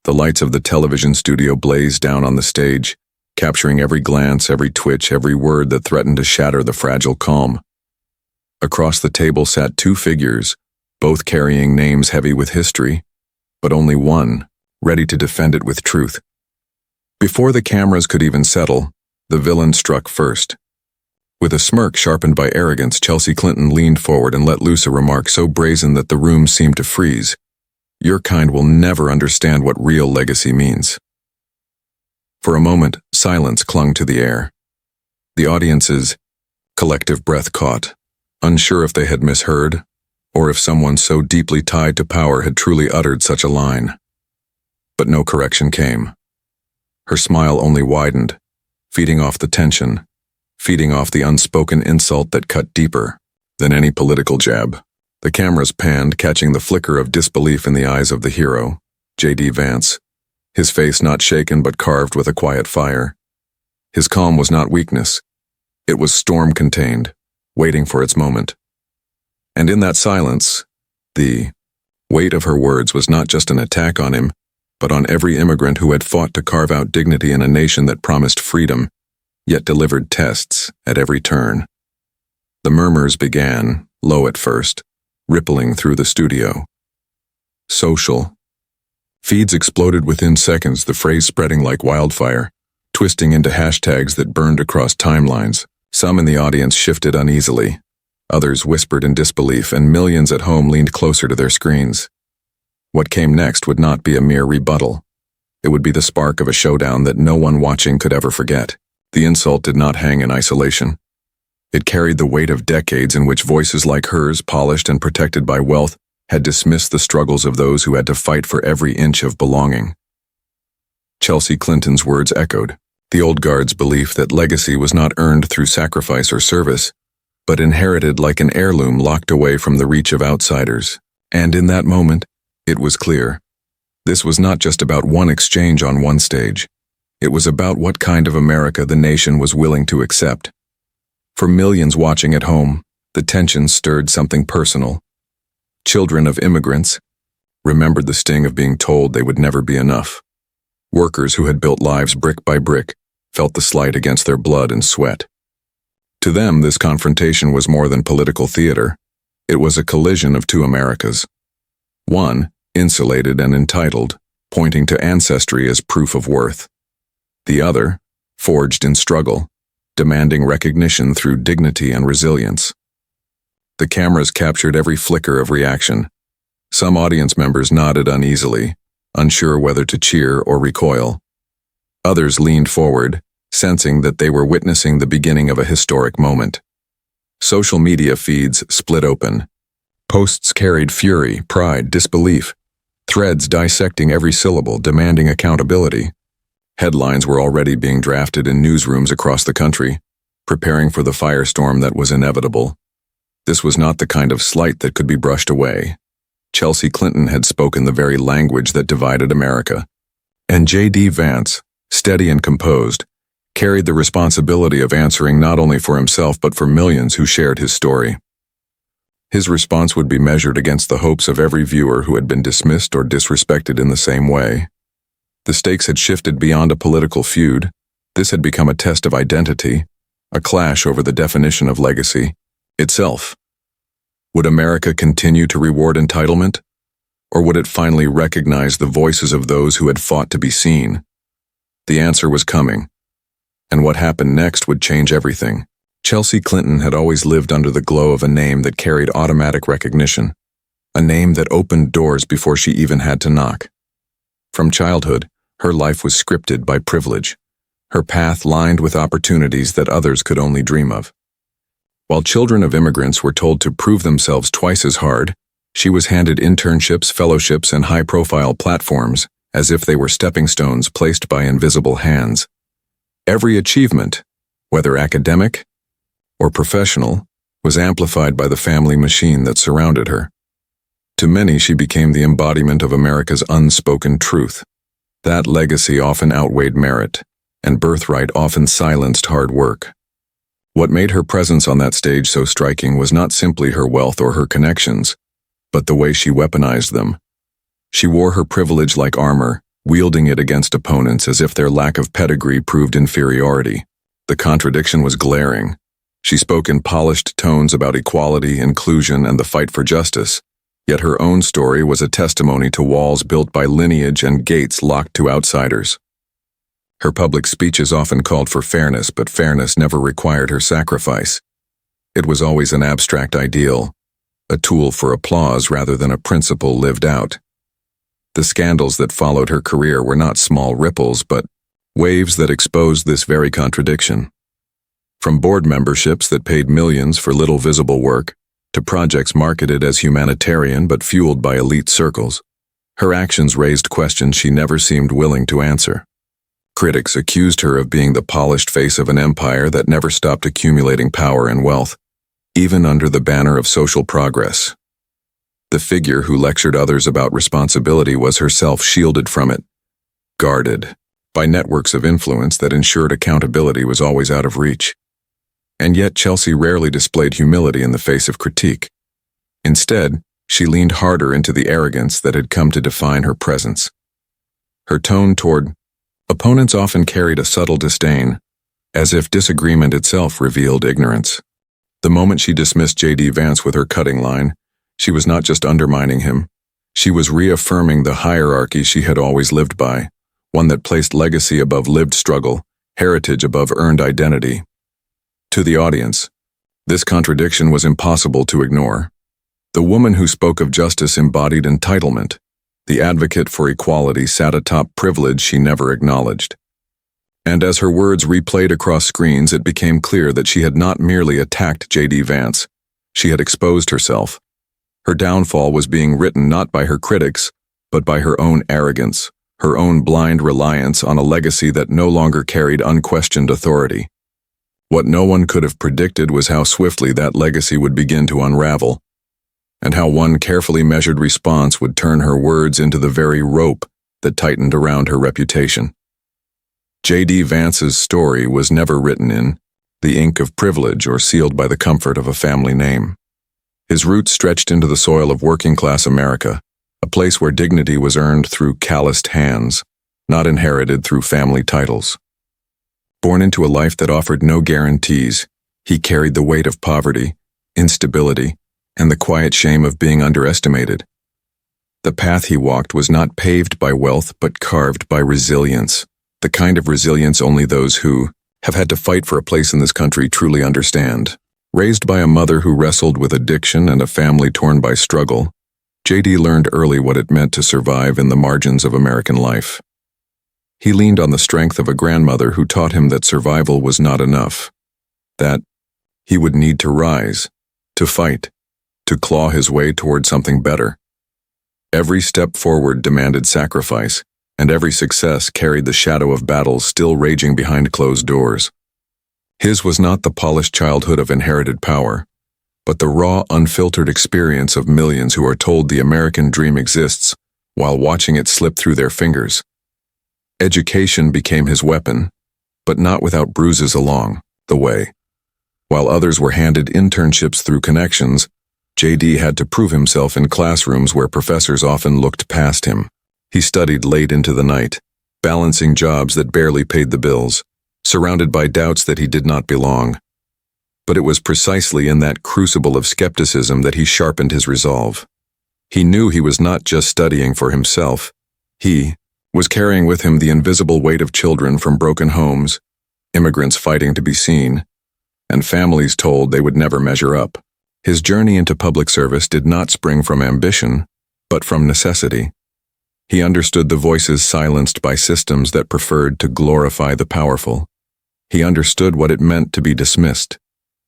The lights of the television studio blazed down on the stage, capturing every glance, every twitch, every word that threatened to shatter the fragile calm. Across the table sat two figures, both carrying names heavy with history, but only one, ready to defend it with truth. Before the cameras could even settle, the villain struck first. With a smirk sharpened by arrogance, Chelsea Clinton leaned forward and let loose a remark so brazen that the room seemed to freeze. "Your kind will never understand what real legacy means." For a moment, silence clung to the air. The audience's collective breath caught, unsure if they had misheard, or if someone so deeply tied to power had truly uttered such a line. But no correction came. Her smile only widened, feeding off the tension, feeding off the unspoken insult that cut deeper than any political jab. The cameras panned, catching the flicker of disbelief in the eyes of the hero, JD Vance, his face not shaken but carved with a quiet fire. His calm was not weakness. It was storm-contained, waiting for its moment. And in that silence, the weight of her words was not just an attack on him, but on every immigrant who had fought to carve out dignity in a nation that promised freedom, yet delivered tests at every turn. The murmurs began, low at first, rippling through the studio. Social. Feeds exploded within seconds, the phrase spreading like wildfire, twisting into hashtags that burned across timelines. Some in the audience shifted uneasily. Others whispered in disbelief, and millions at home leaned closer to their screens. What came next would not be a mere rebuttal. It would be the spark of a showdown that no one watching could ever forget. The insult did not hang in isolation. It carried the weight of decades in which voices like hers, polished and protected by wealth, had dismissed the struggles of those who had to fight for every inch of belonging. Chelsea Clinton's words echoed, the old guard's belief that legacy was not earned through sacrifice or service, but inherited like an heirloom locked away from the reach of outsiders. And in that moment, it was clear. This was not just about one exchange on one stage. It was about what kind of America the nation was willing to accept. For millions watching at home, the tension stirred something personal. Children of immigrants remembered the sting of being told they would never be enough. Workers who had built lives brick by brick felt the slight against their blood and sweat. To them, this confrontation was more than political theater. It was a collision of two Americas. One, insulated and entitled, pointing to ancestry as proof of worth. The other, forged in struggle, demanding recognition through dignity and resilience. The cameras captured every flicker of reaction. Some audience members nodded uneasily, unsure whether to cheer or recoil. Others leaned forward, sensing that they were witnessing the beginning of a historic moment. Social media feeds split open. Posts carried fury, pride, disbelief. Threads dissecting every syllable, demanding accountability. Headlines were already being drafted in newsrooms across the country, preparing for the firestorm that was inevitable. This was not the kind of slight that could be brushed away. Chelsea Clinton had spoken the very language that divided America. And JD Vance, steady and composed, carried the responsibility of answering not only for himself but for millions who shared his story. His response would be measured against the hopes of every viewer who had been dismissed or disrespected in the same way. The stakes had shifted beyond a political feud. This had become a test of identity, a clash over the definition of legacy itself. Would America continue to reward entitlement? Or would it finally recognize the voices of those who had fought to be seen? The answer was coming, and what happened next would change everything. Chelsea Clinton had always lived under the glow of a name that carried automatic recognition, a name that opened doors before she even had to knock. From childhood, her life was scripted by privilege, her path lined with opportunities that others could only dream of. While children of immigrants were told to prove themselves twice as hard, she was handed internships, fellowships, and high-profile platforms as if they were stepping stones placed by invisible hands. Every achievement, whether academic or professional, was amplified by the family machine that surrounded her. To many, she became the embodiment of America's unspoken truth. That legacy often outweighed merit, and birthright often silenced hard work. What made her presence on that stage so striking was not simply her wealth or her connections, but the way she weaponized them. She wore her privilege like armor, wielding it against opponents as if their lack of pedigree proved inferiority. The contradiction was glaring. She spoke in polished tones about equality, inclusion, and the fight for justice, yet her own story was a testimony to walls built by lineage and gates locked to outsiders. Her public speeches often called for fairness, but fairness never required her sacrifice. It was always an abstract ideal, a tool for applause rather than a principle lived out. The scandals that followed her career were not small ripples, but waves that exposed this very contradiction. From board memberships that paid millions for little visible work, to projects marketed as humanitarian but fueled by elite circles, her actions raised questions she never seemed willing to answer. Critics accused her of being the polished face of an empire that never stopped accumulating power and wealth, even under the banner of social progress. The figure who lectured others about responsibility was herself shielded from it, guarded by networks of influence that ensured accountability was always out of reach. And yet Chelsea rarely displayed humility in the face of critique. Instead, she leaned harder into the arrogance that had come to define her presence. Her tone toward opponents often carried a subtle disdain, as if disagreement itself revealed ignorance. The moment she dismissed JD Vance with her cutting line, she was not just undermining him, she was reaffirming the hierarchy she had always lived by, one that placed legacy above lived struggle, heritage above earned identity. To the audience, this contradiction was impossible to ignore. The woman who spoke of justice embodied entitlement. The advocate for equality sat atop privilege she never acknowledged. And as her words replayed across screens, it became clear that she had not merely attacked JD Vance, she had exposed herself. Her downfall was being written not by her critics, but by her own arrogance, her own blind reliance on a legacy that no longer carried unquestioned authority. What no one could have predicted was how swiftly that legacy would begin to unravel, and how one carefully measured response would turn her words into the very rope that tightened around her reputation. JD Vance's story was never written in the ink of privilege or sealed by the comfort of a family name. His roots stretched into the soil of working-class America, a place where dignity was earned through calloused hands, not inherited through family titles. Born into a life that offered no guarantees, he carried the weight of poverty, instability, and the quiet shame of being underestimated. The path he walked was not paved by wealth but carved by resilience, the kind of resilience only those who have had to fight for a place in this country truly understand. Raised by a mother who wrestled with addiction and a family torn by struggle, JD learned early what it meant to survive in the margins of American life. He leaned on the strength of a grandmother who taught him that survival was not enough, that he would need to rise, to fight, to claw his way toward something better. Every step forward demanded sacrifice, and every success carried the shadow of battles still raging behind closed doors. His was not the polished childhood of inherited power, but the raw, unfiltered experience of millions who are told the American dream exists while watching it slip through their fingers. Education became his weapon, but not without bruises along the way. While others were handed internships through connections, JD had to prove himself in classrooms where professors often looked past him. He studied late into the night, balancing jobs that barely paid the bills, surrounded by doubts that he did not belong. But it was precisely in that crucible of skepticism that he sharpened his resolve. He knew he was not just studying for himself. He was carrying with him the invisible weight of children from broken homes, immigrants fighting to be seen, and families told they would never measure up. His journey into public service did not spring from ambition, but from necessity. He understood the voices silenced by systems that preferred to glorify the powerful. He understood what it meant to be dismissed,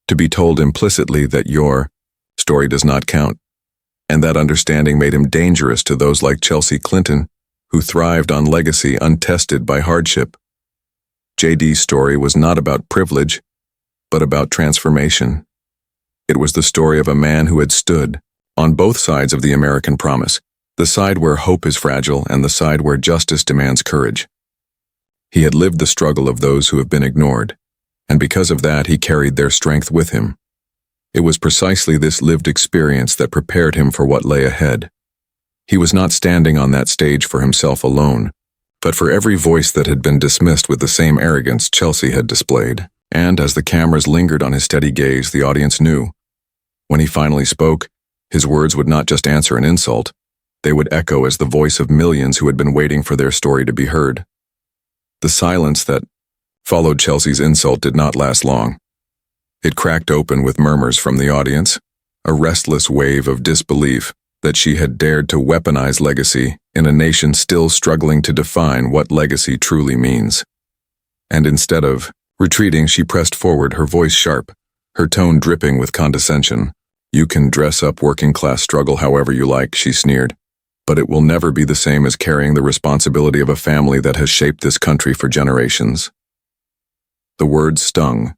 to be told implicitly that your story does not count, and that understanding made him dangerous to those like Chelsea Clinton, who thrived on legacy untested by hardship. JD's story was not about privilege, but about transformation. It was the story of a man who had stood on both sides of the American promise, the side where hope is fragile and the side where justice demands courage. He had lived the struggle of those who have been ignored, and because of that he carried their strength with him. It was precisely this lived experience that prepared him for what lay ahead. He was not standing on that stage for himself alone, but for every voice that had been dismissed with the same arrogance Chelsea had displayed. And as the cameras lingered on his steady gaze, the audience knew. When he finally spoke, his words would not just answer an insult, they would echo as the voice of millions who had been waiting for their story to be heard. The silence that followed Chelsea's insult did not last long. It cracked open with murmurs from the audience, a restless wave of disbelief that she had dared to weaponize legacy in a nation still struggling to define what legacy truly means. And instead of retreating, she pressed forward, her voice sharp, her tone dripping with condescension. "You can dress up working-class struggle however you like," she sneered, "but it will never be the same as carrying the responsibility of a family that has shaped this country for generations." The words stung,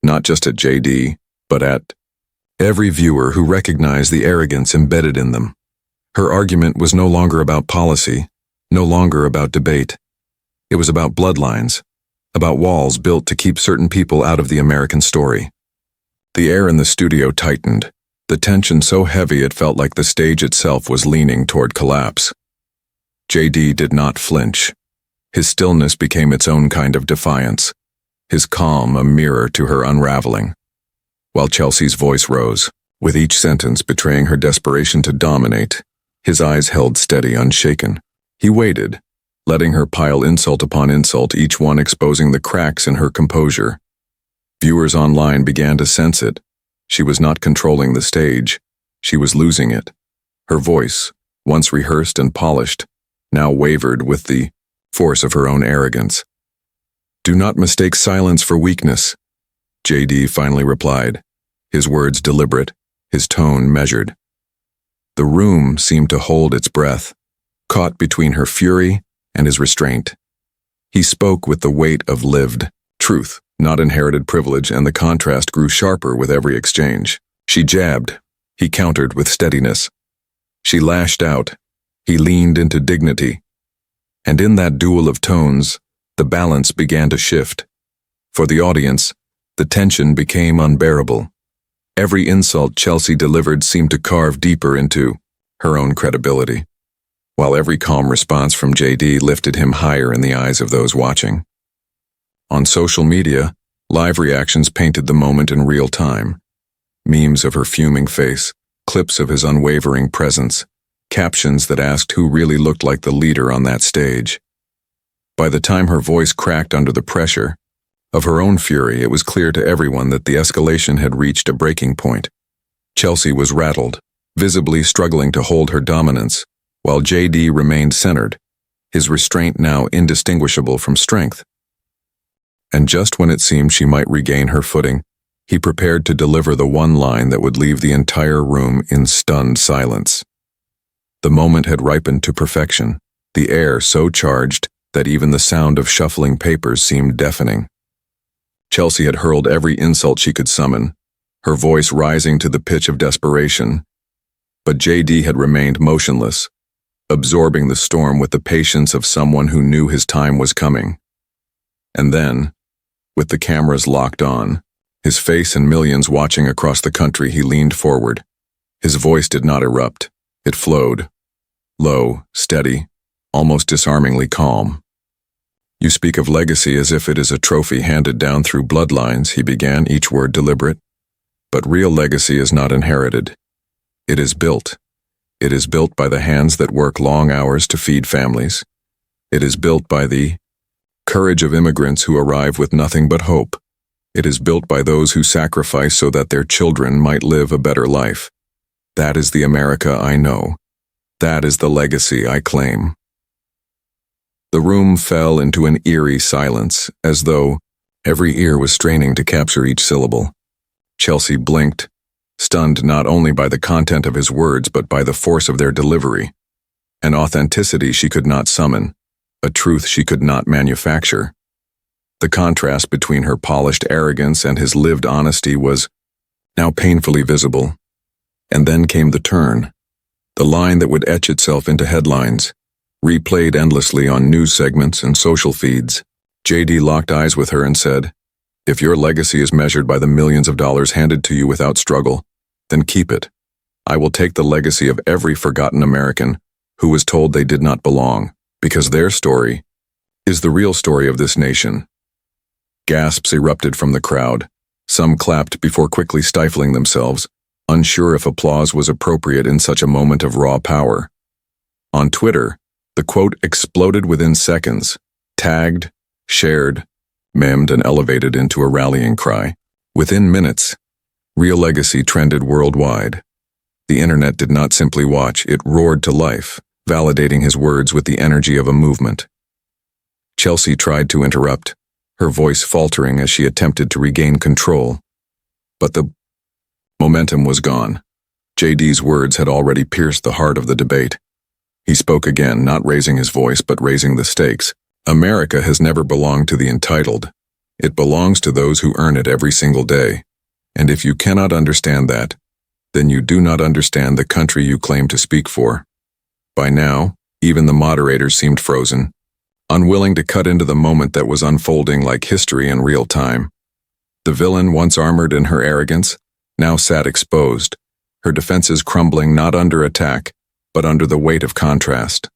not just at JD, but at every viewer who recognized the arrogance embedded in them. Her argument was no longer about policy, no longer about debate. It was about bloodlines, about walls built to keep certain people out of the American story. The air in the studio tightened, the tension so heavy it felt like the stage itself was leaning toward collapse. JD did not flinch. His stillness became its own kind of defiance, his calm a mirror to her unraveling. While Chelsea's voice rose, with each sentence betraying her desperation to dominate, his eyes held steady, unshaken. He waited, letting her pile insult upon insult, each one exposing the cracks in her composure. Viewers online began to sense it. She was not controlling the stage. She was losing it. Her voice, once rehearsed and polished, now wavered with the force of her own arrogance. "Do not mistake silence for weakness," JD finally replied, his words deliberate, his tone measured. The room seemed to hold its breath, caught between her fury and his restraint. He spoke with the weight of lived truth, not inherited privilege, and the contrast grew sharper with every exchange. She jabbed, he countered with steadiness. She lashed out, he leaned into dignity. And in that duel of tones, the balance began to shift. For the audience, the tension became unbearable. Every insult Chelsea delivered seemed to carve deeper into her own credibility, while every calm response from JD lifted him higher in the eyes of those watching. On social media, live reactions painted the moment in real time. Memes of her fuming face, clips of his unwavering presence, captions that asked who really looked like the leader on that stage. By the time her voice cracked under the pressure of her own fury, it was clear to everyone that the escalation had reached a breaking point. Chelsea was rattled, visibly struggling to hold her dominance, while JD remained centered, his restraint now indistinguishable from strength. And just when it seemed she might regain her footing, he prepared to deliver the one line that would leave the entire room in stunned silence. The moment had ripened to perfection, the air so charged that even the sound of shuffling papers seemed deafening. Chelsea had hurled every insult she could summon, her voice rising to the pitch of desperation. But JD had remained motionless, absorbing the storm with the patience of someone who knew his time was coming. And then, with the cameras locked on, his face and millions watching across the country, he leaned forward. His voice did not erupt. It flowed. Low, steady, almost disarmingly calm. "You speak of legacy as if it is a trophy handed down through bloodlines," he began, each word deliberate. "But real legacy is not inherited. It is built. It is built by the hands that work long hours to feed families. It is built by the courage of immigrants who arrive with nothing but hope. It is built by those who sacrifice so that their children might live a better life. That is the America I know. That is the legacy I claim." The room fell into an eerie silence, as though every ear was straining to capture each syllable. Chelsea blinked, stunned not only by the content of his words but by the force of their delivery. An authenticity she could not summon, a truth she could not manufacture. The contrast between her polished arrogance and his lived honesty was now painfully visible. And then came the turn, the line that would etch itself into headlines, replayed endlessly on news segments and social feeds. JD locked eyes with her and said, "If your legacy is measured by the millions of dollars handed to you without struggle, then keep it. I will take the legacy of every forgotten American who was told they did not belong, because their story is the real story of this nation. Gasps erupted from the crowd. Some clapped before quickly stifling themselves, unsure if applause was appropriate in such a moment of raw power. On Twitter, the quote exploded within seconds, tagged, shared, memed, and elevated into a rallying cry. Within minutes, Real Legacy trended worldwide. The internet did not simply watch, it roared to life, validating his words with the energy of a movement. Chelsea tried to interrupt, her voice faltering as she attempted to regain control. But the momentum was gone. JD's words had already pierced the heart of the debate. He spoke again, not raising his voice but raising the stakes. America has never belonged to the entitled. It belongs to those who earn it every single day. And if you cannot understand that, then you do not understand the country you claim to speak for. By now, even the moderators seemed frozen, unwilling to cut into the moment that was unfolding like history in real time. The villain, once armored in her arrogance, now sat exposed, her defenses crumbling not under attack, but under the weight of contrast.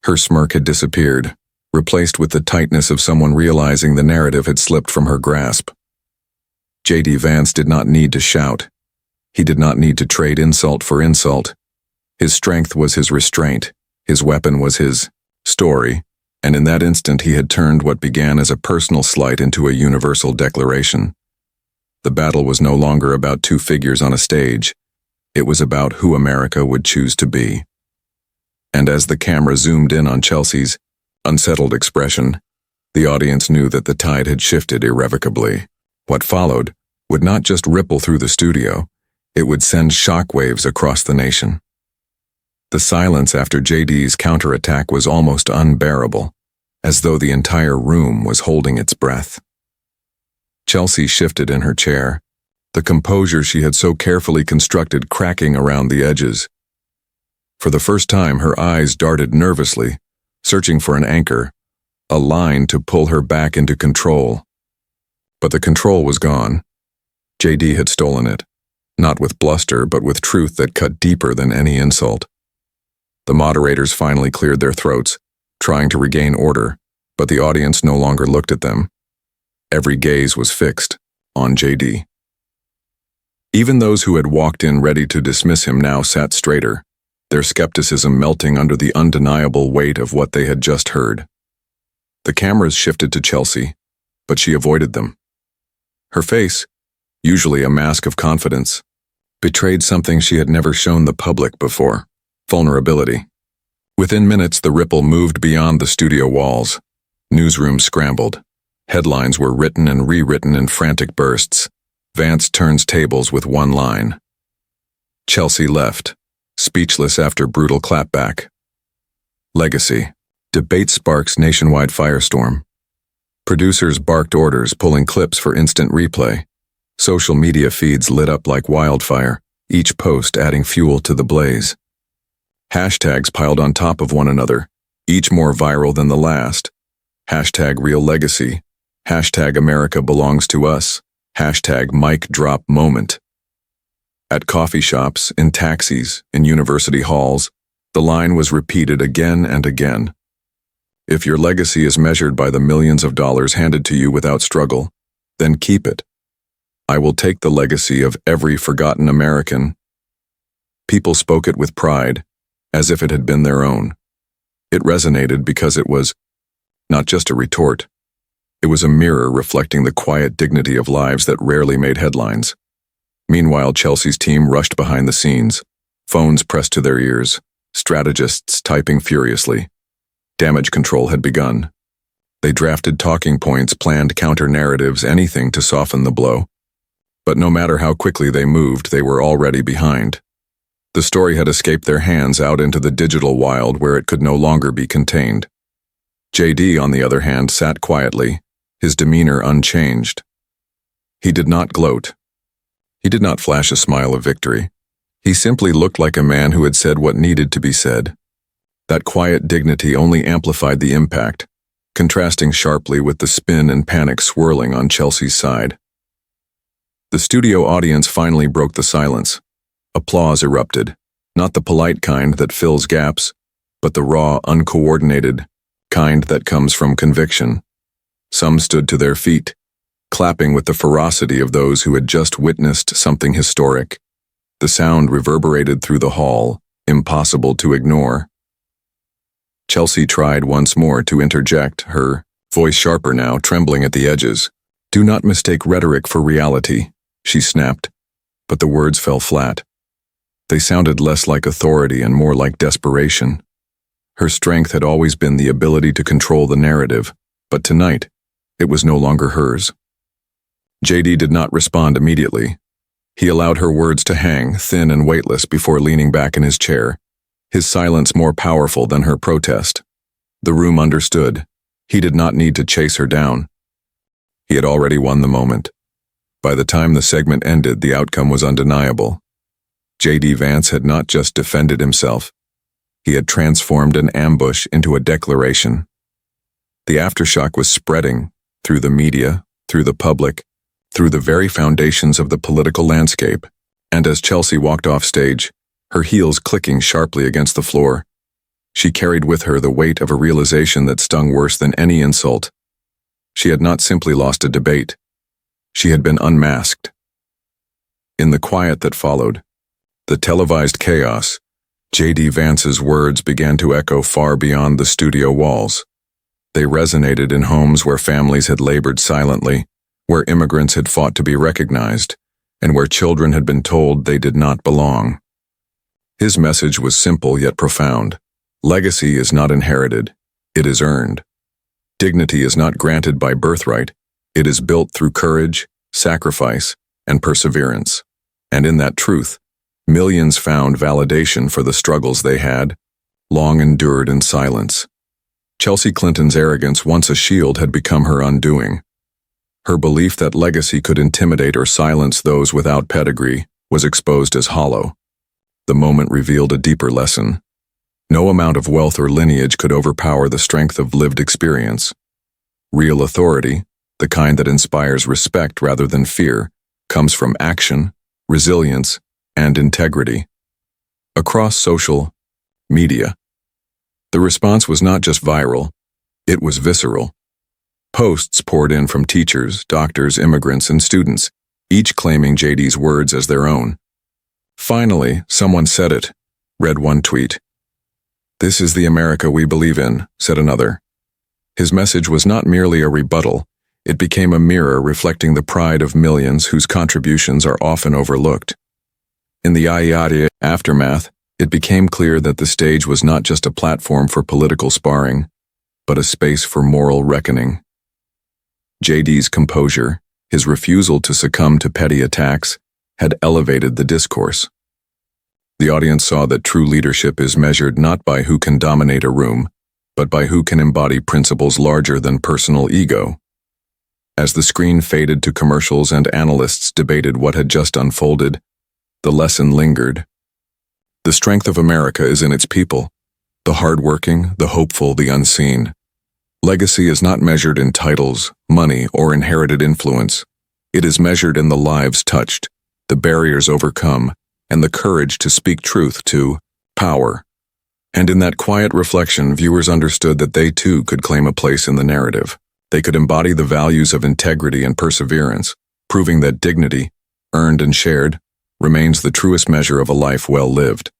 Her smirk had disappeared, replaced with the tightness of someone realizing the narrative had slipped from her grasp. JD Vance did not need to shout. He did not need to trade insult for insult. His strength was his restraint, his weapon was his story, and in that instant he had turned what began as a personal slight into a universal declaration. The battle was no longer about two figures on a stage. It was about who America would choose to be. And as the camera zoomed in on Chelsea's unsettled expression, the audience knew that the tide had shifted irrevocably. What followed would not just ripple through the studio, it would send shockwaves across the nation. The silence after JD's counterattack was almost unbearable, as though the entire room was holding its breath. Chelsea shifted in her chair, the composure she had so carefully constructed cracking around the edges. For the first time, her eyes darted nervously, searching for an anchor, a line to pull her back into control. But the control was gone. JD had stolen it, not with bluster, but with truth that cut deeper than any insult. The moderators finally cleared their throats, trying to regain order, but the audience no longer looked at them. Every gaze was fixed on JD. Even those who had walked in ready to dismiss him now sat straighter, their skepticism melting under the undeniable weight of what they had just heard. The cameras shifted to Chelsea, but she avoided them. Her face, usually a mask of confidence, betrayed something she had never shown the public before: vulnerability. Within minutes, the ripple moved beyond the studio walls. Newsrooms scrambled. Headlines were written and rewritten in frantic bursts. Vance turns tables with one line. Chelsea left, speechless after brutal clapback. Legacy. Debate sparks nationwide firestorm. Producers barked orders, pulling clips for instant replay. Social media feeds lit up like wildfire, each post adding fuel to the blaze. Hashtags piled on top of one another, each more viral than the last. Hashtag Real Legacy. Hashtag America Belongs to Us. Hashtag Mic Drop Moment. At coffee shops, in taxis, in university halls, the line was repeated again and again. If your legacy is measured by the millions of dollars handed to you without struggle, then keep it. I will take the legacy of every forgotten American. People spoke it with pride, as if it had been their own. It resonated because it was not just a retort. It was a mirror reflecting the quiet dignity of lives that rarely made headlines. Meanwhile, Chelsea's team rushed behind the scenes, phones pressed to their ears, strategists typing furiously. Damage control had begun. They drafted talking points, planned counter-narratives, anything to soften the blow. But no matter how quickly they moved, they were already behind. The story had escaped their hands out into the digital wild where it could no longer be contained. JD, on the other hand, sat quietly, his demeanor unchanged. He did not gloat. He did not flash a smile of victory. He simply looked like a man who had said what needed to be said. That quiet dignity only amplified the impact, contrasting sharply with the spin and panic swirling on Chelsea's side. The studio audience finally broke the silence. Applause erupted, not the polite kind that fills gaps, but the raw, uncoordinated kind that comes from conviction. Some stood to their feet, clapping with the ferocity of those who had just witnessed something historic. The sound reverberated through the hall, impossible to ignore. Chelsea tried once more to interject, her voice sharper now, trembling at the edges. "Do not mistake rhetoric for reality," she snapped, but the words fell flat. They sounded less like authority and more like desperation. Her strength had always been the ability to control the narrative, but tonight, it was no longer hers. JD did not respond immediately. He allowed her words to hang, thin and weightless, before leaning back in his chair, his silence more powerful than her protest. The room understood. He did not need to chase her down. He had already won the moment. By the time the segment ended, the outcome was undeniable. JD Vance had not just defended himself. He had transformed an ambush into a declaration. The aftershock was spreading through the media, through the public, through the very foundations of the political landscape, and as Chelsea walked off stage, her heels clicking sharply against the floor, she carried with her the weight of a realization that stung worse than any insult. She had not simply lost a debate. She had been unmasked. In the quiet that followed, the televised chaos, JD Vance's words began to echo far beyond the studio walls. They resonated in homes where families had labored silently, where immigrants had fought to be recognized, and where children had been told they did not belong. His message was simple yet profound. Legacy is not inherited, it is earned. Dignity is not granted by birthright, it is built through courage, sacrifice, and perseverance. And in that truth, millions found validation for the struggles they had long endured in silence. Chelsea Clinton's arrogance, once a shield, had become her undoing. Her belief that legacy could intimidate or silence those without pedigree was exposed as hollow. The moment revealed a deeper lesson. No amount of wealth or lineage could overpower the strength of lived experience. Real authority, the kind that inspires respect rather than fear, comes from action, resilience, and integrity. Across social media, the response was not just viral, it was visceral. Posts poured in from teachers, doctors, immigrants, and students, each claiming JD's words as their own. "Finally, someone said it," read one tweet. "This is the America we believe in," said another. His message was not merely a rebuttal, it became a mirror reflecting the pride of millions whose contributions are often overlooked. In the IATA aftermath, it became clear that the stage was not just a platform for political sparring, but a space for moral reckoning. JD's composure, his refusal to succumb to petty attacks, had elevated the discourse. The audience saw that true leadership is measured not by who can dominate a room, but by who can embody principles larger than personal ego. As the screen faded to commercials and analysts debated what had just unfolded, the lesson lingered. The strength of America is in its people, the hardworking, the hopeful, the unseen. Legacy is not measured in titles, money, or inherited influence. It is measured in the lives touched, the barriers overcome, and the courage to speak truth to power. And in that quiet reflection, viewers understood that they too could claim a place in the narrative. They could embody the values of integrity and perseverance, proving that dignity, earned and shared, remains the truest measure of a life well lived.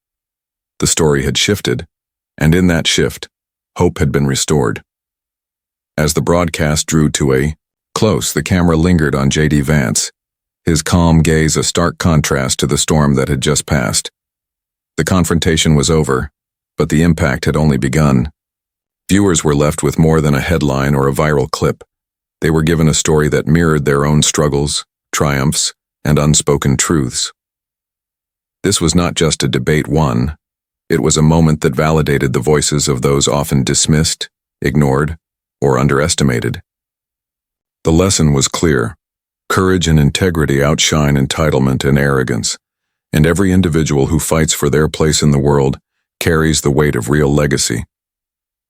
The story had shifted, and in that shift, hope had been restored. As the broadcast drew to a close, the camera lingered on JD Vance, his calm gaze a stark contrast to the storm that had just passed. The confrontation was over, but the impact had only begun. Viewers were left with more than a headline or a viral clip. They were given a story that mirrored their own struggles, triumphs, and unspoken truths. This was not just a debate won. It was a moment that validated the voices of those often dismissed, ignored, or underestimated. The lesson was clear. Courage and integrity outshine entitlement and arrogance, and every individual who fights for their place in the world carries the weight of real legacy.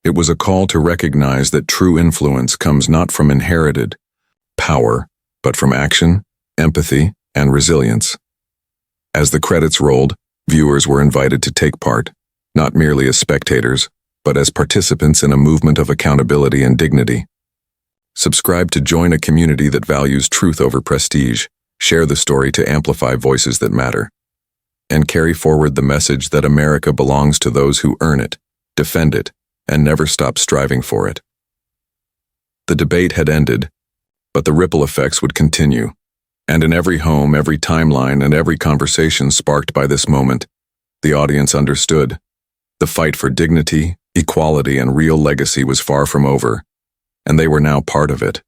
It was a call to recognize that true influence comes not from inherited power, but from action, empathy, and resilience. As the credits rolled, viewers were invited to take part, not merely as spectators, but as participants in a movement of accountability and dignity. Subscribe to join a community that values truth over prestige, share the story to amplify voices that matter, and carry forward the message that America belongs to those who earn it, defend it, and never stop striving for it. The debate had ended, but the ripple effects would continue, and in every home, every timeline, and every conversation sparked by this moment, the audience understood. The fight for dignity, equality, and real legacy was far from over, and they were now part of it.